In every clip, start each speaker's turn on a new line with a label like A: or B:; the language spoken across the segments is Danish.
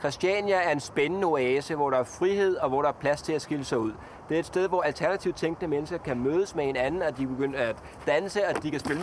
A: Christiania er en spændende oase, hvor der er frihed og hvor der er plads til at skille sig ud. Det er et sted, hvor alternativt tænkende mennesker kan mødes med hinanden, og de begynder at danse, og de kan spille.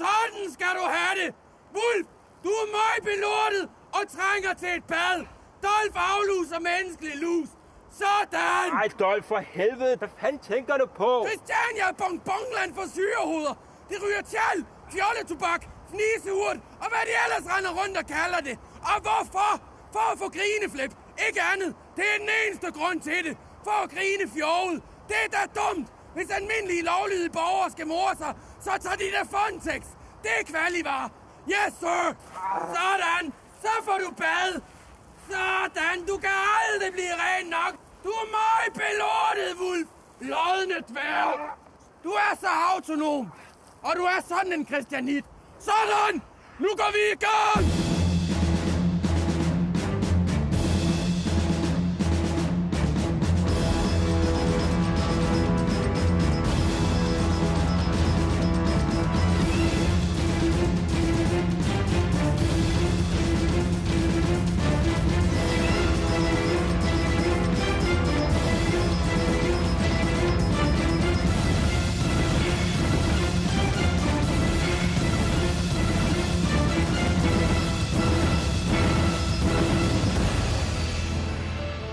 B: Sådan skal du have det! Wulff, du er møgbelortet og trænger til et bad. Dolf afluser menneskelig lus. Sådan!
A: Ej, Dolf, for helvede! Hvad fanden tænker du på?
B: Christiania er bonbonland for syrehoveder. Det ryger tjal, fjolletobak, fnisehurt og hvad de ellers render rundt og kalder det. Og hvorfor? For at få grineflip. Ikke andet. Det er den eneste grund til det. For at grine fjollet. Det er da dumt. Hvis almindelige lovlydige borgere skal more sig, så tager de der Fontex. Det er kvalivar. Yes, sir. Sådan. Så får du bad. Sådan. Du kan aldrig blive ren nok. Du er meget belortet, Wulff. Lodne dværg. Du er så autonom. Og du er sådan en christianit. Sådan. Nu går vi i gang.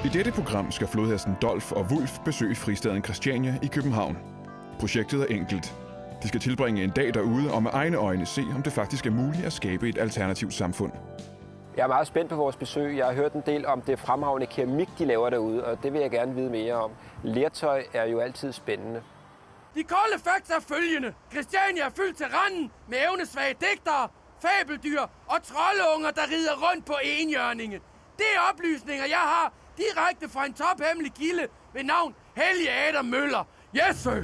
C: I dette program skal flodhesten Dolf og Wulff besøge fristaden Christiania i København. Projektet er enkelt. De skal tilbringe en dag derude og med egne øjne se, om det faktisk er muligt at skabe et alternativt samfund.
A: Jeg er meget spændt på vores besøg. Jeg har hørt en del om det fremragende keramik, de laver derude, og det vil jeg gerne vide mere om. Lertøj er jo altid spændende.
B: De kolde facts er følgende. Christiania er fyldt til randen med evnesvage digtere, fabeldyr og troldeunger, der rider rundt på enhjørninge. Det er oplysninger, jeg har direkte fra en tophemmelig kilde ved navn Helge Adam Møller. Yes, sir!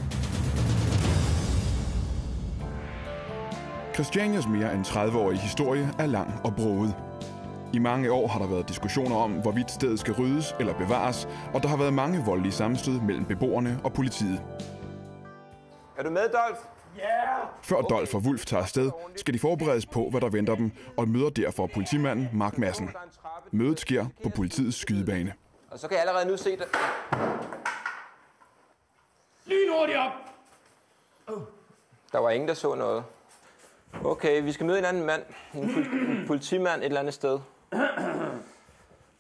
C: Christianias mere end 30-årige historie er lang og broget. I mange år har der været diskussioner om, hvorvidt stedet skal ryddes eller bevares, og der har været mange voldelige sammenstød mellem beboerne og politiet.
A: Er du med, Dolf?
B: Ja! Yeah.
C: Før Dolf og Wulff tager afsted, skal de forberedes på, hvad der venter dem, og møder derfor politimanden Mark Madsen. Mødet sker på politiets skydebane.
A: Og så kan jeg allerede nu se det.
B: Lynhurtigt op!
A: Der var ingen, der så noget. Okay, vi skal møde en anden mand. En politimand et eller andet sted.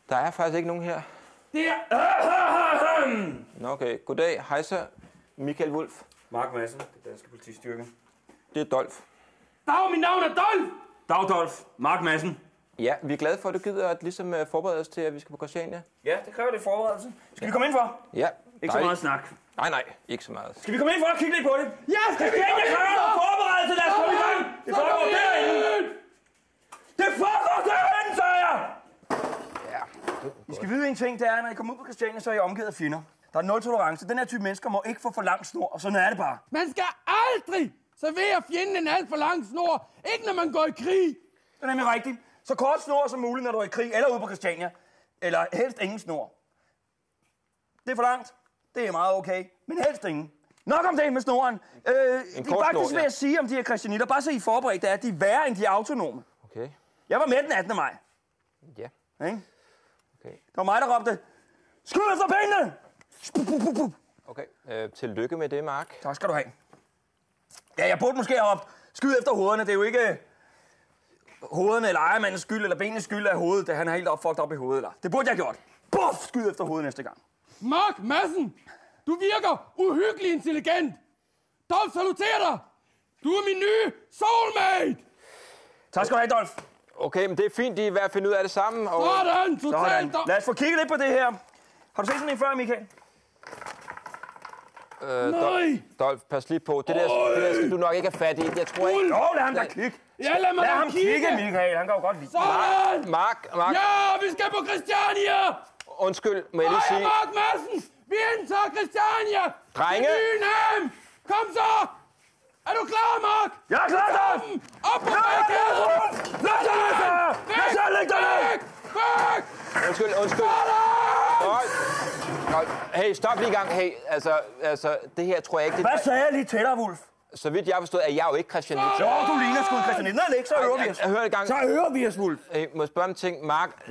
A: Der er faktisk ikke nogen her.
B: Det er...
A: Nå, okay. Goddag. Hej så, Michael Wulff.
D: Mark Madsen, det danske politistyrke.
A: Det er Dolf.
B: Dag, mit navn er Dolf!
D: Dag, Dolf. Mark Madsen.
A: Ja, vi er glade for, at du gider at ligesom forberede os til, at vi skal på Christiania.
D: Ja, det kræver lidt forberedelse. Skal vi komme ind for?
A: Ja.
D: Ikke så meget snak.
A: Nej, ikke så meget.
D: Skal vi komme ind for og kigge lidt på det?
B: Ja, skal vi
D: Christiania kræver noget forberedelse, lad os komme i gang! Det foregår derinde! Det foregår derinde, sagde jeg!
A: Ja.
D: I skal vide en ting, det er, når I kommer ud på Christiania, så er I omgivet af fjender. Der er nul tolerance. Den her type mennesker må ikke få for lang snor, og sådan er det bare.
B: Man skal aldrig servere fjenden en alt for lang snor. Ikke når man går i krig.
D: Det er nemlig rigtigt. Så kort snor som muligt, når du er i krig, eller ude på Christiania. Eller helst ingen snor. Det er for langt. Det er meget okay. Men helst ingen. Nok om det med snoren. Det er faktisk ved at sige om de her christianitter. Bare så I forberedt, at de er værre end de autonome.
A: Okay.
D: Jeg var med den 18. maj.
A: Ja.
D: Okay?
A: Okay.
D: Det var mig, der råbte, skud efter pengene!
A: Okay. Tillykke med det, Mark.
D: Tak skal du have. Ja, jeg burde måske have råbt, skyd efter hovederne. Det er jo ikke hovederne eller ejermandens skyld, eller benenes skyld af hovedet, da han er helt fucked op i hovedet. Eller. Det burde jeg have gjort. Puff! Skyd efter hovedet næste gang.
B: Mark Madsen, du virker uhyggelig intelligent. Dolf saluterer dig. Du er min nye soulmate.
D: Tak skal du have, Dolf.
A: Okay, men det er fint, de er ved at finde ud af det sammen. Og...
B: Sådan, totalt.
D: Lad os få kigget lidt på det her. Har du set sådan en før, Michael?
B: Nej.
A: Dolf, pas lige på. Det der skal du nok ikke have fat i. Jeg tror ikke...
D: Jo, lad ham da kigge.
B: Ja, lad
D: ham kigge, Michael. Han kan jo godt lide.
B: Sådan.
A: Mark.
B: Ja, vi skal på Christiania.
A: Undskyld, må jeg lige sige...
B: Mark Madsen, vi indtager Christiania.
A: Drenge.
B: Det nye navn. Kom så. Er du klar, Mark?
D: Jeg er klar, Dolf.
B: Op på barrikaden.
D: Lad os lægge dig ned.
B: Væk.
A: Undskyld. Hey, stop lige i gang. Hey, altså, det her tror jeg ikke...
D: Hvad sagde jeg lige til dig, Wulff?
A: Så vidt jeg har forstået, er jeg jo ikke christianit.
D: Jo, du ligner sgu en christianit. Nej, ikke, så hører vi os.
A: Jeg hører det gang.
D: Så hører vi os, Wulff.
A: Må jeg spørge om ting? Mark,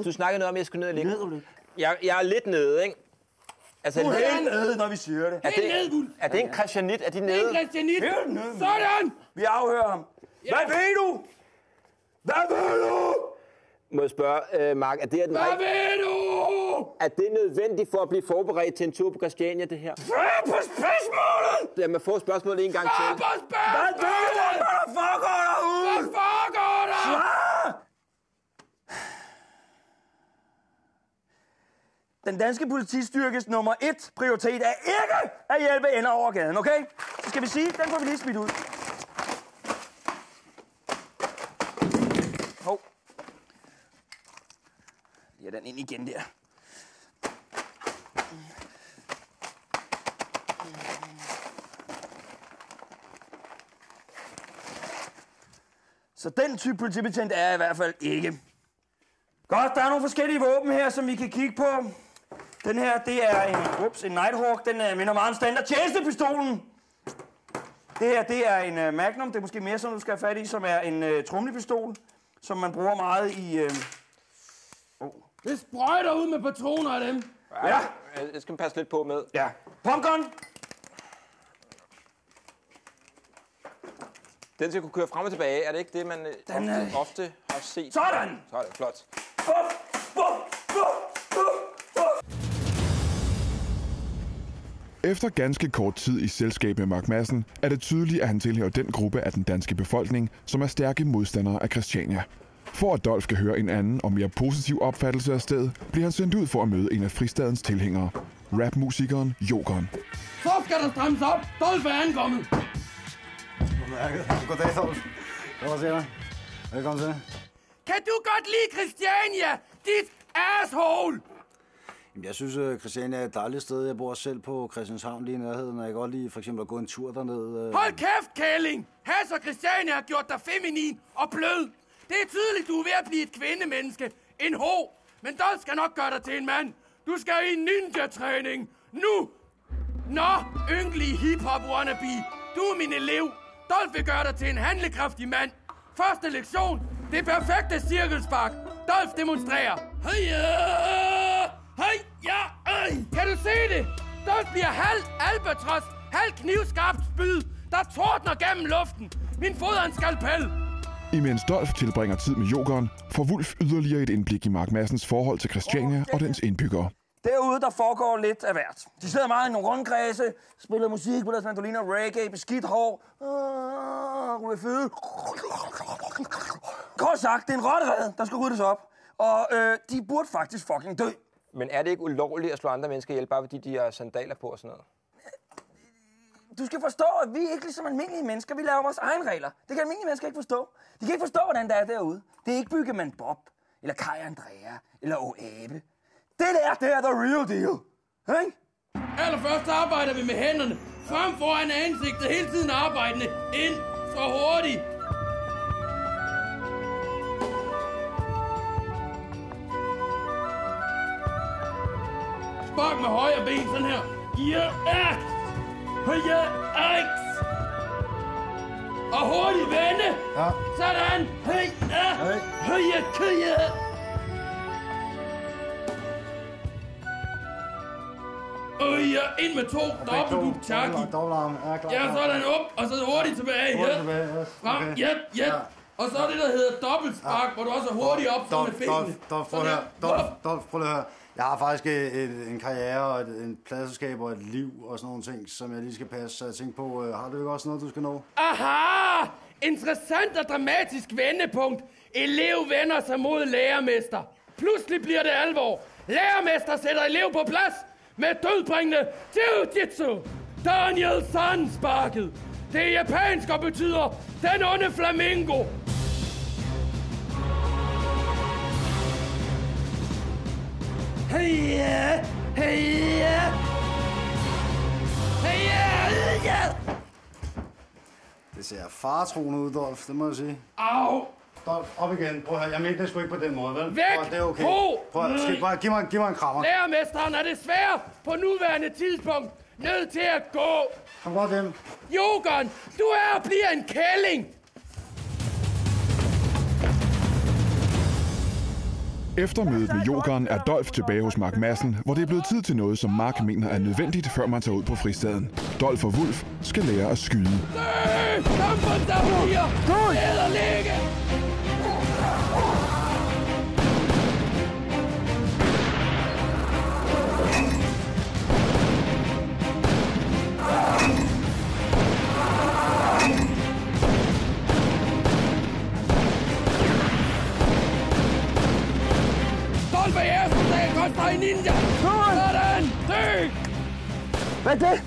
A: du snakkede noget om, at jeg skulle ned og ligge. Jeg er lidt nede, ikke? Altså,
D: Du er helt nede, når vi siger det.
A: Er det en christianit? Er de nede?
B: En christianit.
D: Helt nede.
B: Sådan!
D: Vi afhører ham. Hvad ved du? Hvad ved du?
A: Må jeg spørge, Mark, er det,
B: Hvad ved du?
A: er det nødvendigt for at blive forberedt til en tur på Christiania, det her?
D: Svar på spørgsmålet!
A: Lad mig få spørgsmålet en gang til.
B: Svar på
D: Hvad ved du? Hvad foregår derude?
B: Hvad foregår der?
D: Svar! Den danske politistyrkes nummer 1 prioritet er ikke at hjælpe ender over gaden, okay? Så skal vi sige, den får vi lige smidt ud. Hov. Lige den ind igen der. Så den type politibetjent er jeg i hvert fald ikke. Godt, der er nogle forskellige våben her, som vi kan kigge på. Den her, det er en Nighthawk. Den minder meget om standard tjenestepistolen. Det her, det er en Magnum. Det er måske mere sådan, du skal have fat i, som er en tromlepistol, som man bruger meget i...
B: Det sprøjter ud med patroner af dem.
D: Ja.
A: Det skal man passe lidt på med.
D: Ja. Pumpgun.
A: Den skal kunne køre frem og tilbage. Er det ikke det, man ofte har set?
D: Sådan!
A: Sådan, flot.
C: Efter ganske kort tid i selskab med Mark Madsen, er det tydeligt, at han tilhører den gruppe af den danske befolkning, som er stærke modstandere af Christiania. For at Dolf skal høre en anden og mere positiv opfattelse af stedet, bliver han sendt ud for at møde en af fristadens tilhængere, rapmusikeren Jokeren.
B: Så skal der strammes op. Dolf er ankommet.
E: Goddag, Dolf. Hvad siger du? Velkommen til.
B: Kan du godt lide Christiania, dit asshole?
E: Jamen, jeg synes, Christiania er et dejligt sted. Jeg bor selv på Christianshavn lige i nærheden, og jeg kan godt lide for eksempel at gå en tur derned.
B: Hold kæft, kælling! Hass og Christiania har gjort dig feminin og blød. Det er tydeligt, du er ved at blive et kvindemenneske. En ho. Men Dolf skal nok gøre dig til en mand. Du skal i ninja-træning. Nu! Nå, ynglige hip-hop wannabe. Du er min elev. Dolf vil gøre dig til en handlekraftig mand. Første lektion. Det perfekte cirkelspark. Dolf demonstrerer. Heja! Heja! Kan du se det? Dolf bliver halvt albatros, halvt knivskarpt spyd, der tordner gennem luften. Min fod er en skalpel.
C: Imens Dolf tilbringer tid med Jokeren, får Wulff yderligere et indblik i Mark Madsens forhold til Christiania og dens indbyggere.
D: Derude, der foregår lidt af hvert. De sidder meget i nogle rundkredse, spiller musik på deres mandoliner, reggae, beskidt hår, ryger føde. Kort sagt, det er en rotterede, der skal ryddes op. Og de burde faktisk fucking dø.
A: Men er det ikke ulovligt at slå andre mennesker ihjel, bare fordi de har sandaler på og sådan noget?
D: Du skal forstå, at vi ikke ligesom almindelige mennesker, vi laver vores egne regler. Det kan almindelige mennesker ikke forstå. De kan ikke forstå, hvordan det er derude. Det er ikke Byggemand Bob, eller Kai Andrea, eller Abe. Det er the real deal. Ikke?
B: Allerførst arbejder vi med hænderne. Frem foran ansigtet, hele tiden arbejdende. Ind, så hurtigt. Spark med højre ben, sådan her. Ja, højre X. Og hurtigt vende.
E: Ja.
B: Sådan. Højre køje. Ind med to. Dobbelt taki.
E: Dobbeltarm. Ja, klar.
B: Ja, sådan op, og så hurtigt tilbage.
E: Hurtigt tilbage, yes.
B: Frem,
E: Okay.
B: ja. Og så er det, der hedder dobbeltspark, hvor du også er hurtigt op med benene.
E: Dolf, prøv at høre. Dolf, prøv at høre. Jeg har faktisk en karriere og et pladselskab og et liv og sådan nogle ting, som jeg lige skal passe. Så jeg tænker på, har du ikke også noget, du skal nå?
B: Aha! Interessant og dramatisk vendepunkt. Elev vender sig mod lærermester. Pludselig bliver det alvor. Lærermester sætter elev på plads med dødbringende jiu-jitsu. Daniel San-sparket. Det er japansk og betyder den onde flamingo. Heja! Heja! Heja!
E: Det ser faretroende ud, Dolf, det må jeg sige.
B: Au!
E: Dolf, op igen. Prøv at høre, jeg mente det sgu ikke på den måde, vel?
B: Væk!
E: Prøv, det er okay.
B: Ho!
E: Prøv at, giv mig en krammer.
B: Lærermesteren er desværre på nuværende tidspunkt nødt til at gå.
E: Kom godt hjem.
B: Jokeren, du er og bliver en kælling.
C: Efter mødet med Jokeren er Dolf tilbage hos Mark Madsen, hvor det er blevet tid til noget, som Mark mener er nødvendigt, før man tager ud på fristaden. Dolf og Wulf skal lære at skyde.
B: Samfundsafgiver! Ned og ligge! Dolf er jeres dag, godt fra en ninja! Sådan! Dø!
D: Hvad er det?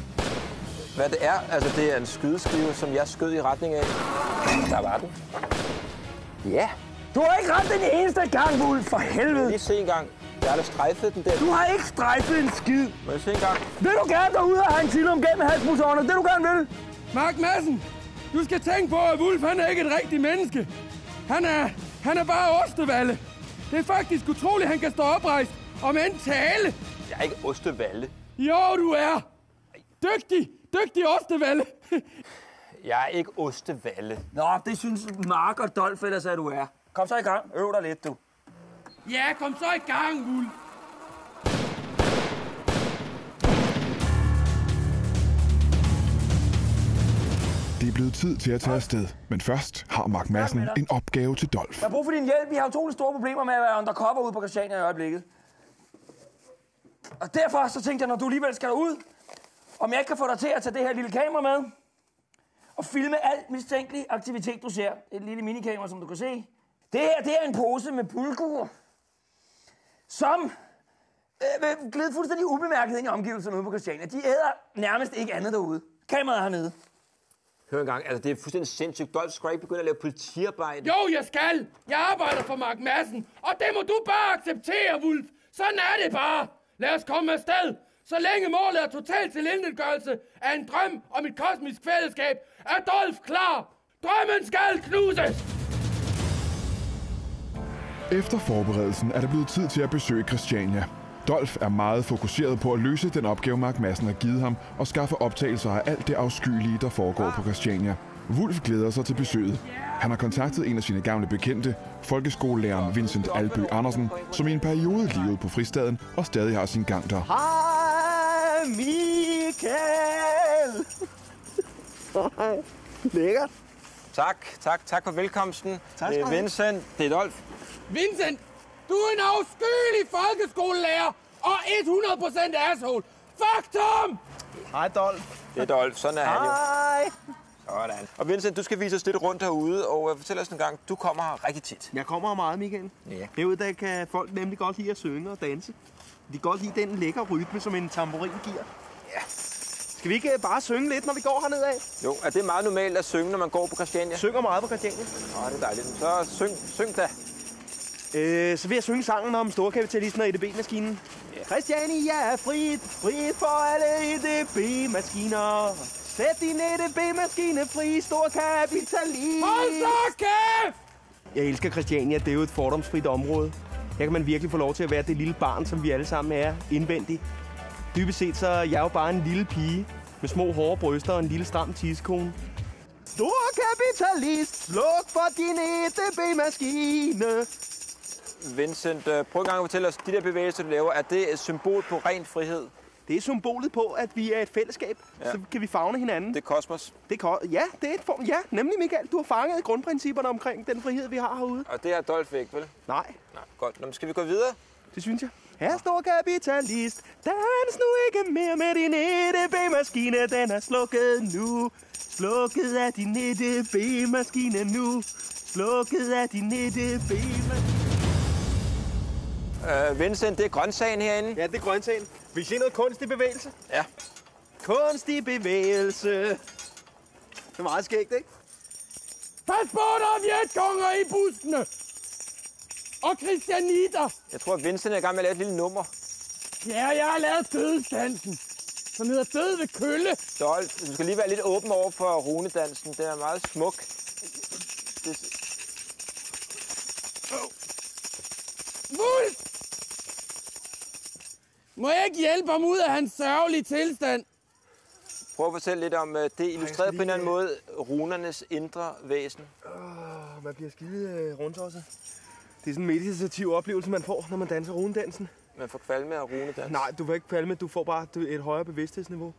A: Hvad det er? Altså, det er en skydeskive, som jeg skød i retning af. Der var den.
D: Ja. Du har ikke ramt den eneste gang, Wulf, for helvede.
A: Lige se en gang. Jeg har aldrig strejfet den der.
D: Du har ikke strejfet en skid.
A: Må jeg se en gang?
D: Vil du gerne derude og have en tilum gennem halsbusårene? Det du gerne vil?
B: Mark Madsen, du skal tænke på, at Wulf han er ikke et rigtigt menneske. Han er bare ostevalle. Det er faktisk utroligt, at han kan stå oprejst og end tale.
A: Jeg er ikke ostevalle.
B: Jo, du er. Dygtig ostevalle.
A: Jeg er ikke ostevalle.
D: Nå, det synes Mark og Dolf ellers, at du er. Kom så i gang. Øv dig lidt, du.
B: Ja, kom så i gang, Wulf.
C: Det er blevet tid til at tage afsted, men først har Mark Madsen en opgave til Dolf.
D: Jeg har brug for din hjælp. Vi har utroligt store problemer med at være undercover ude på Christiania i øjeblikket. Og derfor så tænkte jeg, når du alligevel skal derud, om jeg ikke kan få dig til at tage det her lille kamera med og filme al mistænkelig aktivitet, du ser. Et lille minikamera, som du kan se. Det her, det er en pose med bulgur, som vil glide fuldstændig ubemærket ind i omgivelserne ude på Christiania. De æder nærmest ikke andet derude. Kameraet er hernede.
A: Hør en gang, altså det er fuldstændig sindssygt. Dolf skal ikke begynde at lave politiarbejde.
B: Jo, jeg skal. Jeg arbejder for Mark Madsen, og det må du bare acceptere, Wulf. Sådan er det bare. Lad os komme afsted. Så længe målet er total tilintetgørelse af en drøm om et kosmisk fællesskab, er Dolf klar. Drømmen skal knuses.
C: Efter forberedelsen er det blevet tid til at besøge Christiania. Dolf er meget fokuseret på at løse den opgave, Mark Madsen har givet ham, og skaffe optagelser af alt det afskyelige, der foregår på Christiania. Wulf glæder sig til besøget. Han har kontaktet en af sine gamle bekendte, folkeskolelæreren Vincent Albø Andersen, som i en periode levede på fristaden og stadig har sin gang der.
D: Hej, Michael! Hej. Lækkert.
A: Tak for velkomsten. Det er Vincent, det er Dolf.
B: Vincent, du er en afskyelig folkeskolelærer og 100% asshole. Faktum!
E: Hej, Dolf.
A: Det er Dolf, sådan er han jo.
D: Hej.
A: Sådan. Og Vincent, du skal vise os lidt rundt herude, og fortæl os en gang, du kommer her rigtig tit.
F: Jeg kommer her meget, Michael.
A: Ja.
F: Herude der kan folk nemlig godt lide at synge og danse. De kan godt lide den lækre rytme, som en tamburin giver.
A: Ja.
F: Skal vi ikke bare synge lidt, når vi går hernede af?
A: Jo, er det meget normalt at synge, når man går på Christiania?
F: Jeg synger meget på Christiania.
A: Det er dejligt. Så syng da.
F: Så vil jeg synge sangen om storkapitalisten og EDB-maskinen. Yeah. Christiania er frit for alle EDB-maskiner. Sæt din EDB-maskine fri, storkapitalist.
B: Hold så kæft!
F: Jeg elsker Christiania, det er jo et fordomsfrit område. Her kan man virkelig få lov til at være det lille barn, som vi alle sammen er indvendigt. Dybest set så er jeg jo bare en lille pige med små hårde bryster og en lille stram tissekone. Storkapitalist, sluk for din EDB-maskine.
A: Vincent, prøv en gang at fortælle os, de der bevægelser, du laver, er det et symbol på ren frihed?
F: Det er symbolet på, at vi er et fællesskab, så kan vi favne hinanden.
A: Det er kosmos.
F: Ja, det er et form. Ja, nemlig Michael, du har fanget grundprincipperne omkring den frihed, vi har herude.
A: Og det er Dolf ikke, vel?
F: Nej.
A: Godt. Nå, skal vi gå videre?
F: Det synes jeg. Her står kapitalist, dans nu ikke mere med din EDB-maskine, den er slukket nu. Slukket af din EDB-maskine nu. Slukket af din EDB-maskine.
A: Vincent, det er grøntsagen herinde.
F: Ja, det er grøntsagen. Vil I se noget kunstig bevægelse?
A: Ja.
F: Kunstig bevægelse. Det er meget skægt, ikke?
B: Pas på, der er vjetkonger i buskene! Og christianitter!
A: Jeg tror, at Vincent er i gang med at lave et lille nummer.
B: Ja, jeg har lavet dødsdansen, som hedder Død ved Kølle.
A: Dolf, du skal lige være lidt åben over for runedansen. Den er meget smuk.
B: Wulf! Må jeg ikke hjælpe ham ud af hans sørgelige tilstand?
A: Prøv at fortælle lidt om, det illustreret på en eller anden måde runernes indre væsen.
F: Man bliver skide rundtosset. Det er sådan en meditativ oplevelse, man får, når man danser runedansen.
A: Man får kvalme af runedans.
F: Nej, du vil ikke kvalme, du får bare et højere bevidsthedsniveau.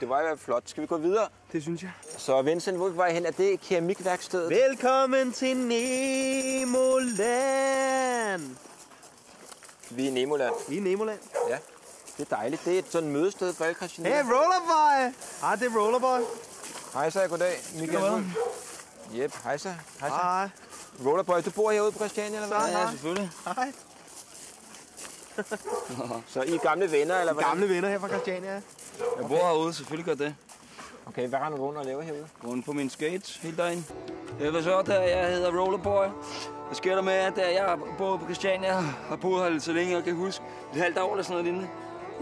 A: Det var i hvert fald flot. Skal vi gå videre?
F: Det synes jeg.
A: Så Vincent, hvor er vi vej hen? Er det keramikværkstedet?
F: Velkommen til Nemoland!
A: Vi er i Nemoland.
F: Vi er i Nemoland.
A: Ja, det er dejligt. Det er et sådan mødested for alle Christian.
F: Hey, Rollerboy! Hej, det er Rollerboy.
A: Hej så, goddag. Michael. Jep, hej så. Hej så.
F: Hej.
A: Rollerboy, du bor herude på Christiania, eller hvad?
F: Ja, selvfølgelig. Hej.
A: Så I er gamle venner, eller hvad?
F: Gamle venner her fra Christiania.
G: Jeg bor herude, selvfølgelig gør det.
A: Okay, hvad render du rundt og laver herude?
G: Rundt på mine skates hele dagen. Jeg vil så, der jeg hedder Rollerboy. Hvad sker der med, at jeg bor på Christiania, har boet her lidt så længe, jeg kan huske et halvt år eller sådan noget lignende.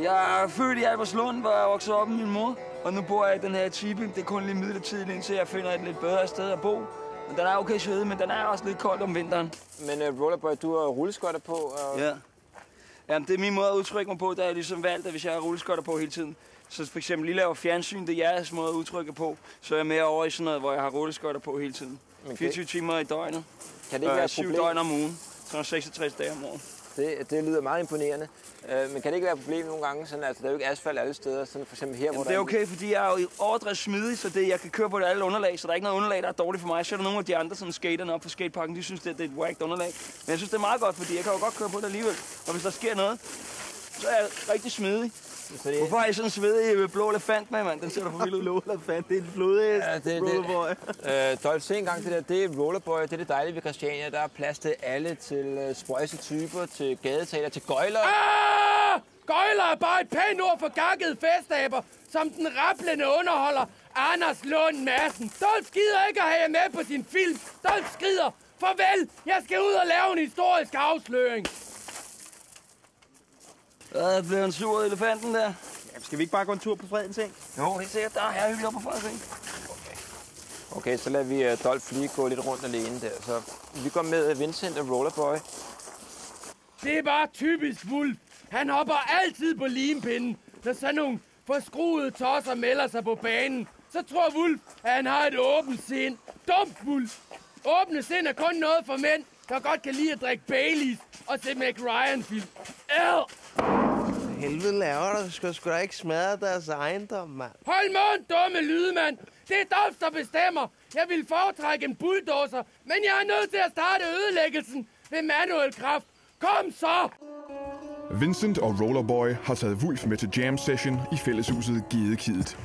G: Jeg er født i Albertslund, hvor jeg voksede op med min mor. Og nu bor jeg i den her tipi. Det er kun lige midlertidigt, indtil jeg finder et lidt bedre sted at bo. Men den er okay søde, men den er også lidt kold om vinteren.
A: Men Rollerboy, du har rulleskøjter på. Og...
G: Ja. Jamen, det er min måde at udtrykke mig på, der er ligesom valgt, at hvis jeg har rulleskøjter på hele tiden, så for eksempel lige laver fjernsyn, det er jeres måde at udtrykke på, så er jeg mere over i sådan noget, hvor jeg har rulleskøjter på hele tiden. 24 timer i døgnet.
A: Kan det ikke være et
G: 7
A: problem?
G: døgn om ugen. Så 66 dage om året.
A: Det lyder meget imponerende. Men kan det ikke være et problem nogle gange? Sådan, altså, der er jo ikke asfalt alle steder, sådan for eksempel her,
G: Jamen,
A: hvor
G: det er okay, fordi jeg er jo overdrevet smidig, så jeg kan køre på det alle underlag, så der er ikke noget underlag, der er dårligt for mig. Så er der nogle af de andre sådan skaterne op på skateparken, de synes, det er et whacked underlag. Men jeg synes, det er meget godt, fordi jeg kan jo godt køre på det alligevel. Og hvis der sker noget, så er jeg rigtig smidig. Hvorfor har I sådan en svedig blå elefant med, mand? Den ser du for vildt ud.
F: Blå elefant, det er en flodhest.
A: Ja,
F: Rollerboy.
A: Dolph, se engang det der. Det er Rollerboy. Det er det dejlige ved Christiania. Der er plads til alle, til spøjse typer, til gadetaler, til gøjler.
B: Gøjler er bare et pænt ord for gakkede festaber, som den rablende underholder Anders Lund Madsen. Dolph gider ikke at have jer med på sin film. Dolph skrider. Farvel, jeg skal ud og lave en historisk afsløring.
G: Hvad blev en sur elefanten der?
F: Ja, skal vi ikke bare gå en tur på Fredens Eng?
G: Jo, det er sikkert. Der er hyggeligt op på Fredens Eng.
A: Okay, så lader vi Dolph lige gå lidt rundt alene der. Så vi går med Vincent og Rollerboy.
B: Det er bare typisk Wulff. Han hopper altid på limpinden, når sådan nogle forskruede tosser melder sig på banen. Så tror Wulff, at han har et åbent sind. Dumt, Wulff. Åbne sind er kun noget for mænd, der godt kan lide at drikke Baileys og se Mac Ryan-film.
F: Helvede laver der. Skal sgu da ikke smadre deres ejendom, mand.
B: Hold mund, dumme lydmand. Det er Dolph, der bestemmer. Jeg vil foretrække en bulldozer, men jeg er nødt til at starte ødelæggelsen ved manuel kraft. Kom så!
C: Vincent og Rollerboy har taget Wulff med til jam session i fælleshuset Gedekidet.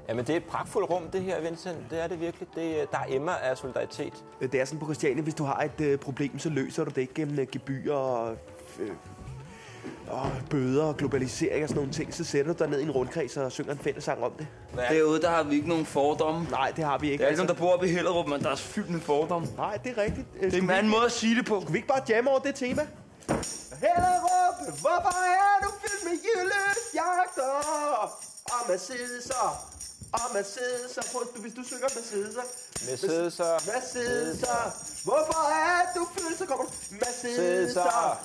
A: Jamen, det er et pragtfuldt rum, det her, Vincent. Det er det virkelig. Der er emmer af solidaritet.
F: Det er sådan på Christiania, hvis du har et problem, så løser du det ikke gennem gebyrer og bøder og globalisering og sådan nogle ting. Så sætter du dig ned i en rundkreds og synger en fællessang om det.
G: Derude, der har vi ikke nogen fordomme.
F: Nej, det har vi ikke.
G: Det er ikke nogen, der bor oppe i Hellerup, men der er fyldt med fordomme.
F: Nej, det er rigtigt.
G: Det er en anden måde at sige det på.
F: Skal vi ikke bare jamme over det tema? Hellerup, hvorfor er du fyldt med jyløsjagter? Og Mercedeser. Og Mercedeser. Hvis du synger Mercedeser. Mercedeser. Hvorfor er du fyldt, så kommer du. Mercedeser.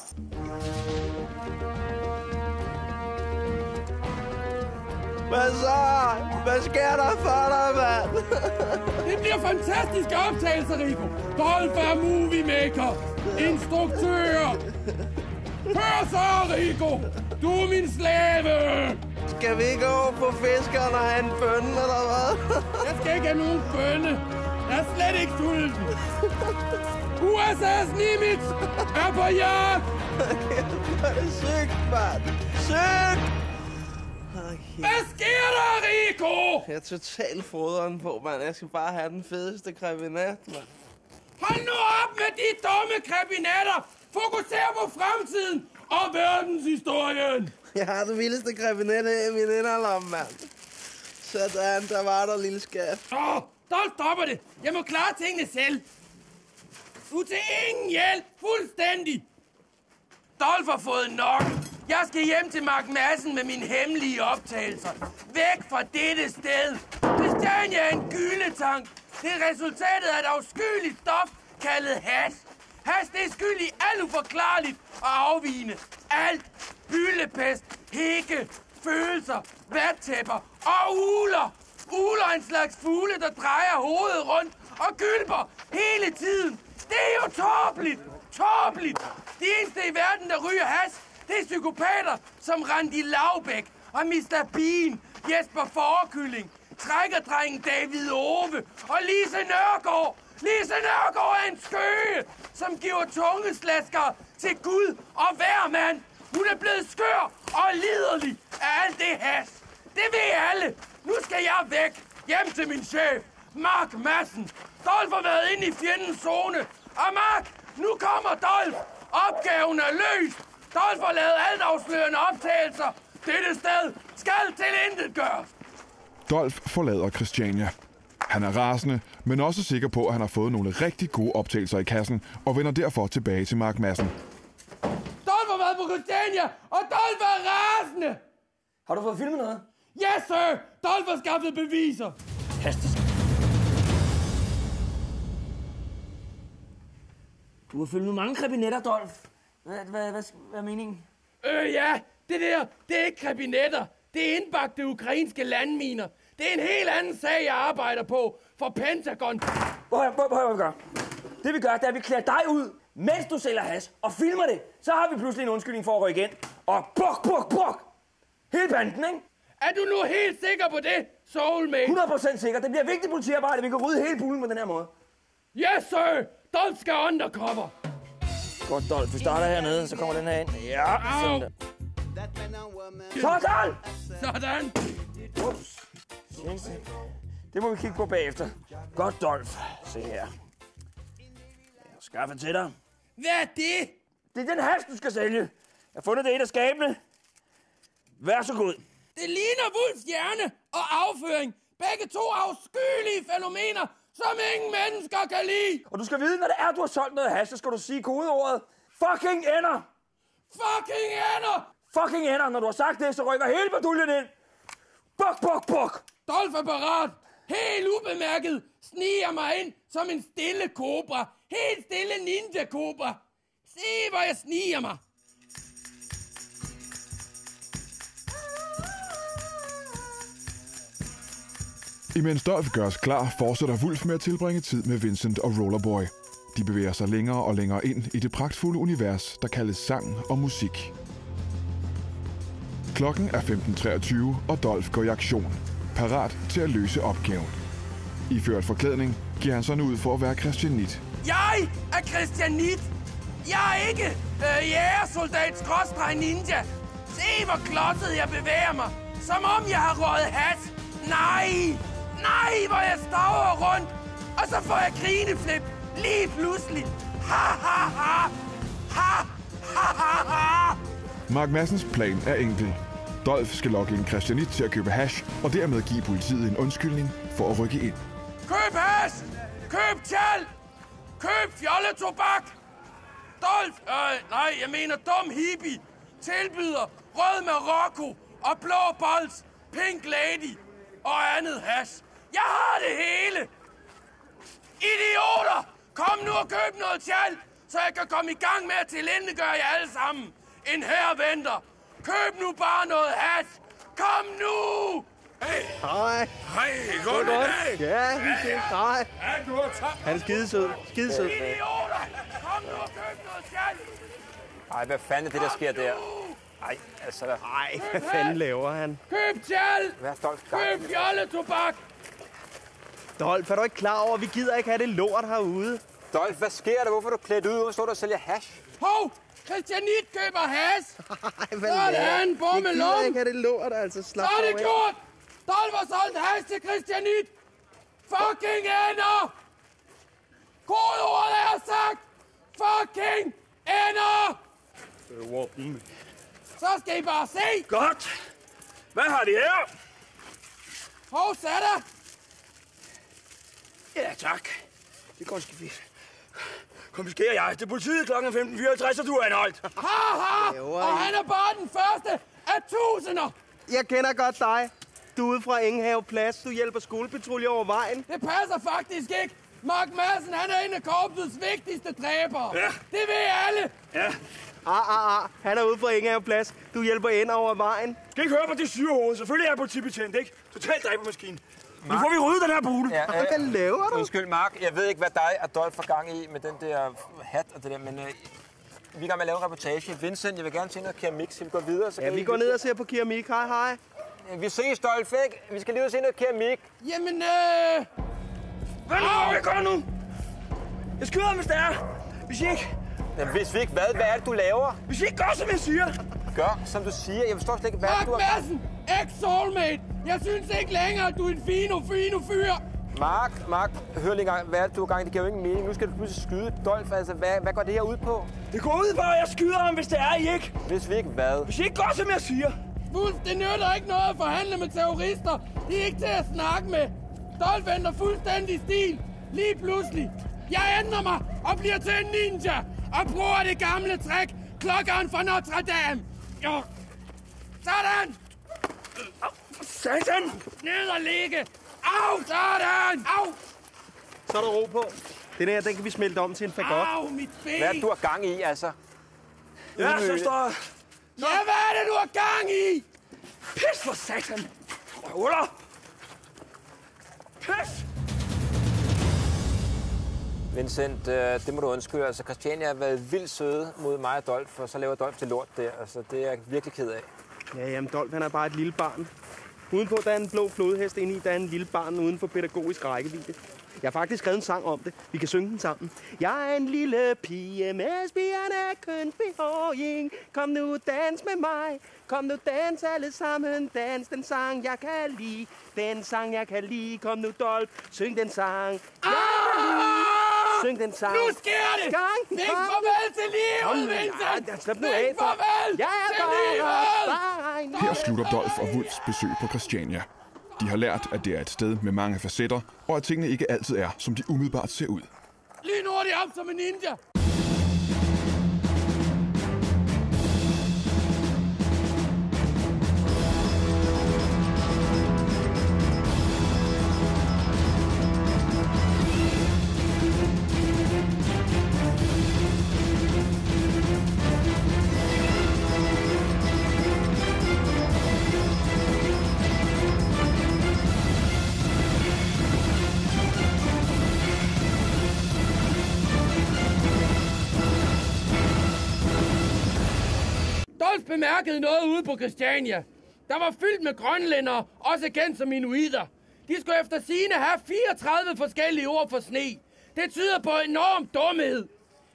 F: Hvad så? Hvad sker der for dig, mand?
B: Det bliver fantastiske optagelser, Rico. Dolph er moviemaker. Instruktør. Hør så, Rico. Du er min slave.
F: Skal vi ikke over på fiskeren og have en bønne, eller hvad?
B: Jeg skal ikke have nogen bønne. Jeg er slet ikke sulten. USA's Nimitz er på jagt.
F: Det er sygt, mand. Sygt!
B: Hvad sker der, Rico?
F: Jeg er totalt foderen på, mand. Jeg skal bare have den fedeste krebinet, mand.
B: Hold nu op med de dumme krebinetter. Fokuser på fremtiden og verdenshistorien.
F: Jeg har det vildeste krebinet her i min inderlomme, mand. Sådan, der var der, lille skat.
B: Dolph stopper det. Jeg må klare tingene selv. Du er til ingen hjælp. Fuldstændig. Dolph har fået nok. Jeg skal hjem til Mark Madsen med mine hemmelige optagelser. Væk fra dette sted. Christiania er en gyldetank. Det er resultatet af et afskyeligt stof kaldet hash. Hash, det er skyld i alt uforklarligt og afvigende. Alt. Byllepest, hække, følelser, vattæpper og uler. Uler er en slags fugle, der drejer hovedet rundt og gylper hele tiden. Det er jo tåbeligt. Tåbeligt. De eneste i verden, der ryger hash, det er psykopater som Randi Laubæk og Mr. Bean, Jesper Forkylling, trækkerdrengen David Ove og Lise Nørgaard. Lise Nørgaard er en skøge, som giver tungeslaskere til Gud og hver mand. Hun er blevet skør og liderlig af alt det hash. Det ved alle. Nu skal jeg væk hjem til min chef, Mark Madsen. Dolf har været inde i fjendens zone. Og Mark, nu kommer Dolf. Opgaven er løst. Dolf har lavet altafslørende optagelser. Dette sted skal tilintetgøres.
C: Dolf forlader Christiania. Han er rasende, men også sikker på, at han har fået nogle rigtig gode optagelser i kassen, og vender derfor tilbage til Mark Madsen.
B: Dolf har været på Christiania, og Dolf er rasende.
D: Har du fået filmet noget?
B: Yes, sir. Dolf har skaffet beviser.
D: Fantastisk. Du har filmet mange krebinetter, Dolf. Hvad er meningen?
B: Ja, det er ikke krebinetter. Det er indbagte ukrainske landminer. Det er en helt anden sag, jeg arbejder på for Pentagon.
D: Hvad vi gør? Det vi gør, det er, at vi klæder dig ud, mens du sælger hash, og filmer det. Så har vi pludselig en undskyldning for at rykke ind. Og buk! Hele banden, ikke?
B: Er du nu helt sikker på det, soulmate?
D: 100% sikker. Det bliver vigtigt politiarbejde. Vi kan rydde hele bulen på den her måde.
B: Yes, sir. Dolf skal undercover.
D: Godt, Dolf. Vi starter hernede, så kommer den her ind. Ja, sådan der.
B: Sådan.
D: Ups. Det må vi kigge på bagefter. Godt, Dolf. Se her. Skaffe til dig.
B: Hvad er det?
D: Det er den hash, du skal sælge. Jeg har fundet det i et af skabene. Vær så god.
B: Det ligner Wulfs hjerne og afføring. Begge to afskyelige fænomener, som ingen mennesker kan lide.
D: Og du skal vide, når det er, du har solgt noget hash, så skal du sige kodeordet fucking ender.
B: Fucking ender!
D: Fucking ender. Når du har sagt det, så rykker hele baduljen ind. Buk!
B: Dolf er parat. Helt ubemærket sniger mig ind som en stille kobra. Helt stille ninja-kobra. Se, hvor jeg sniger mig.
C: Imens Dolf gøres klar, fortsætter Wulf med at tilbringe tid med Vincent og Rollerboy. De bevæger sig længere og længere ind i det pragtfulde univers, der kaldes sang og musik. Klokken er 15:23, og Dolf går i aktion, parat til at løse opgaven. Iført forklædning giver han sig nu ud for at være Christianit.
B: Jeg er Christianit. Jeg er ikke jægersoldat/ninja. Se, hvor klodset jeg bevæger mig. Som om jeg har røget hash. Nej, hvor jeg staver rundt. Og så får jeg grineflip lige pludselig. Ha.
C: Mark Madsens plan er enkel. Dolf skal lokke en Christianit til at købe hash, og dermed give politiet en undskyldning for at rykke ind.
B: Køb hash! Køb tjal! Køb fjolletobak! Dolf, jeg mener dum hippie, tilbyder rød Marokko og blå bols, pink lady og andet hash. Jeg har det hele! Idioter! Kom nu og køb noget tjal, så jeg kan komme i gang med at tilintetgøre jer alle sammen. En herre venter. Køb nu bare noget hash. Kom nu!
F: Hej.
B: Hej, goddag.
F: Ja, hej.
B: Ja, du har tabt.
F: Han er skidesød.
B: Idioter! Kom nu og køb noget tjal.
A: Ej, hvad fanden er det, der sker der? Ej, altså...
F: Ej, hvad fanden laver han?
B: Køb tjal!
A: Hvad er Dolf gang?
B: Køb fjolletobak!
F: Dolf, er du ikke klar over, at vi gider ikke have det lort herude?
A: Dolf, hvad sker der? Hvorfor er du klædt ud? Hvorfor står du og sælger hash?
B: Hov! Christianit køber hash!
F: Ej, hvad
B: Sådan, bum med
F: Vi gider
B: lum!
F: ikke have det lort, altså.
B: Så
F: Slap
B: er det
F: dog af.
B: gjort! Dolf har solgt hash til Christianit! Fucking ender! Kodeordet er sagt! Fucking ender! Så skal I bare se!
D: Godt. Hvad har de her?
B: Hov, sætter!
D: Ja, tak. Det går sgu fint. Konfiskerer jeg. Det er politiet kl. 15:54, og du er anholdt.
B: Haha! Og han er bare den første af tusinder!
F: Jeg kender godt dig. Du er ude fra Engehave Plads. Du hjælper skolepatruljer over vejen.
B: Det passer faktisk ikke! Mark Madsen, han er en af korpsets vigtigste dræbere. Ja. Det ved alle.
F: Ja. Han er ude på Engaveplads. Du hjælper ind over vejen.
D: Skal ikke høre på det syrehoved. Selvfølgelig er jeg politibetjent, ikke? Totalt dræbermaskine. Nu får vi ryddet den her bule.
F: Ja, hvad laver du?
A: Undskyld, Mark. Jeg ved ikke, hvad dig og Dolph får gang i med den der hat og det der, men vi er i gang med at lave en reportage. Vincent, jeg vil gerne se noget keramik, så vi går videre. Så
F: vi går ned og ser på keramik. Hej.
A: Vi ses, Dolph, ikke? Vi skal lige ud og se noget keramik.
B: Jamen,
D: Hvad nu? Jeg går nu. Jeg skyder ham, hvis det er. Hvis ikke...
A: Jamen, hvis vi ikke hvad? Hvad er det, du laver?
D: Hvis I ikke gør, som jeg siger.
A: Gør, som du siger. Jeg forstår slet ikke, hvad du har...
B: Mark Madsen, ex-soulmate. Jeg synes ikke længere, at du er en fino fyr.
A: Mark, hør lige engang. Hvad er det, du har gang i? Det giver jo ingen mening. Nu skal du pludselig skyde Dolph. Altså, hvad går det her ud på?
D: Det går ud på, at jeg skyder ham, hvis det er I ikke.
A: Hvis vi ikke hvad?
D: Hvis I ikke gør, som jeg siger.
B: Wulff, det nytter ikke noget at forhandle med terrorister. De er ikke til at snakke med. Dolph ændrer fuldstændig stil. Lige pludselig. Jeg ændrer mig og bliver til en ninja. Og bruger det gamle trick. Klokkeren fra Notre Dame. Jo. Sådan.
D: Satan.
B: Ned og ligge. Au, sådan. Au.
F: Så er der ro på. Den her, den kan vi smelte om til en fagot.
B: Au, mit ben.
A: Hvad er det, du har gang i, altså?
D: Ja, så står...
B: Ja, hvad er det, du har gang i?
D: Pis for satan. Røvhuller. Pis.
A: Vincent, det må du undskylde. Altså, Christiania har været vildt søde mod mig og Dolph, og så laver Dolph til lort der. Altså, det er jeg virkelig ked af.
F: Ja, jamen, Dolph, han er bare et lille barn. Udenpå, der er en blå flodhest, inde i, der er en lille barn uden for pædagogisk rækkevidde. Jeg har faktisk skrevet en sang om det. Vi kan synge den sammen. Jeg er en lille pige med spirende kønsbehåring. Kom nu, dans med mig. Kom nu, dans alle sammen. Dans den sang, jeg kan lide. Den sang, jeg kan lide. Kom nu, Dolph. Syng den sang. Syng den sang.
B: Nu sker det! Vink farvel til livet, Vincent!
F: Slap nu af.
B: Vink farvel til livet!
C: Her slutter Dolph og Wulffs besøg på Christiania. De har lært, at det er et sted med mange facetter, og at tingene ikke altid er, som de umiddelbart ser ud.
B: Lige nu er det op som en ninja. Dolph bemærkede noget ude på Christiania. Der var fyldt med grønlændere, også kendt som inuitter. De skulle efter sigende have 34 forskellige ord for sne. Det tyder på enorm dumhed.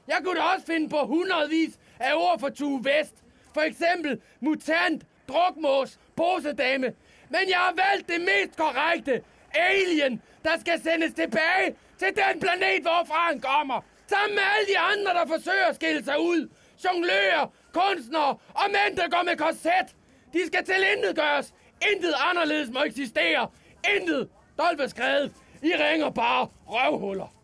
B: Jeg kunne da også finde på hundredvis af ord for Tue Vest. For eksempel mutant, drukmås, posedame. Men jeg har valgt det mest korrekte. Alien, der skal sendes tilbage til den planet, hvorfra han kommer. Sammen med alle de andre, der forsøger at skille sig ud. Jonglører, kunstnere og mænd, der går med korset. De skal tilintetgøres. Intet anderledes må eksistere. Intet. Dolph er skrevet. I ringer bare røvhuller.